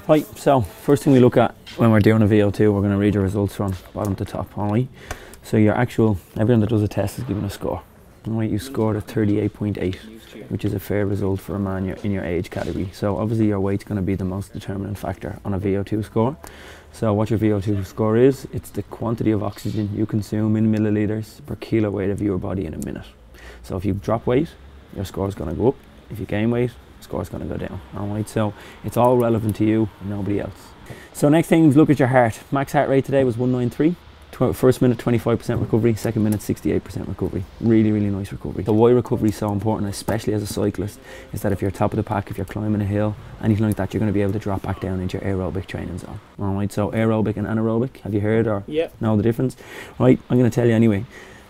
Right, so first thing we look at when we're doing a VO2, we're going to read your results from bottom to top, alright? So your actual, everyone that does a test is given a score. Alright, you scored at 38.8, which is a fair result for a man in your age category. So obviously your weight's going to be the most determining factor on a VO2 score. So what your VO2 score is, it's the quantity of oxygen you consume in milliliters per kilo weight of your body in a minute. So if you drop weight, your score is going to go up. If you gain weight, score is going to go down. Alright, so it's all relevant to you and nobody else. So next thing is look at your heart. Max heart rate today was 193. First minute 25% recovery, second minute 68% recovery. Really, really nice recovery. So why recovery is so important, especially as a cyclist, is that if you're top of the pack, if you're climbing a hill, anything like that, you're going to be able to drop back down into your aerobic training zone. Alright, so aerobic and anaerobic, have you heard or know the difference? Right, I'm going to tell you anyway.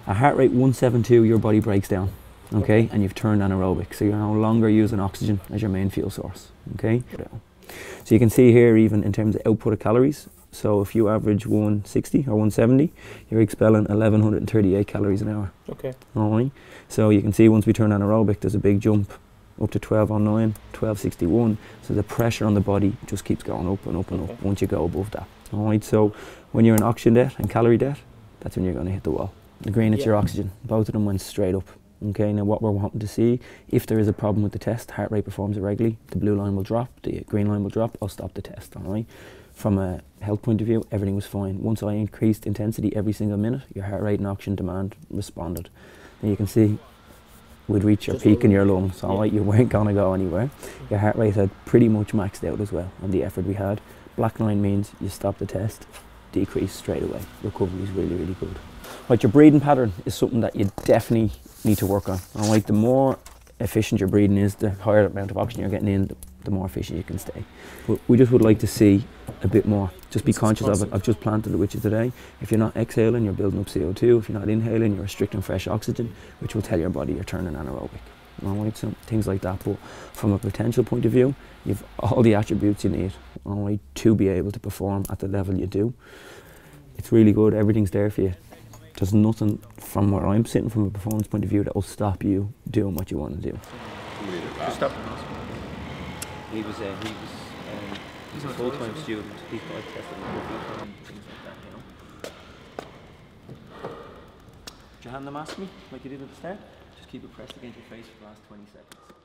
At heart rate 172, your body breaks down. Okay, and you've turned anaerobic, so you're no longer using oxygen as your main fuel source. Okay, so you can see here even in terms of output of calories. So if you average 160 or 170, you're expelling 1138 calories an hour. Okay. Alright, so you can see once we turn anaerobic, there's a big jump up to 1209, 1261. So the pressure on the body just keeps going up and up and up once you go above that. Alright, so when you're in oxygen debt and calorie debt, that's when you're going to hit the wall. The green, it's your oxygen. Both of them went straight up. Okay, now what we're wanting to see, if there is a problem with the test, heart rate performs irregularly, the blue line will drop, the green line will drop, I'll stop the test, alright? From a health point of view, everything was fine. Once I increased intensity every single minute, your heart rate and oxygen demand responded. And you can see we'd reach your peak in your lungs, alright? You weren't gonna go anywhere. Your heart rate had pretty much maxed out as well on the effort we had. Black line means you stop the test, decrease straight away. Recovery is really, really good. Right, your breathing pattern is something that you definitely need to work on. Alright, the more efficient your breathing is, the higher amount of oxygen you're getting in, the more efficient you can stay. But we just would like to see a bit more. Just be conscious of it. I've just planted the witches today. If you're not exhaling, you're building up CO2. If you're not inhaling, you're restricting fresh oxygen, which will tell your body you're turning anaerobic. Alright, so things like that. But from a potential point of view, you've all the attributes you need, alright, to be able to perform at the level you do. It's really good. Everything's there for you. There's nothing from where I'm sitting from a performance point of view that will stop you doing what you want to do. Stop. He's a full-time student. He's got tested and things like that, you know. Would you hand the mask to me like you did at the start? Just keep it pressed against your face for the last 20 seconds.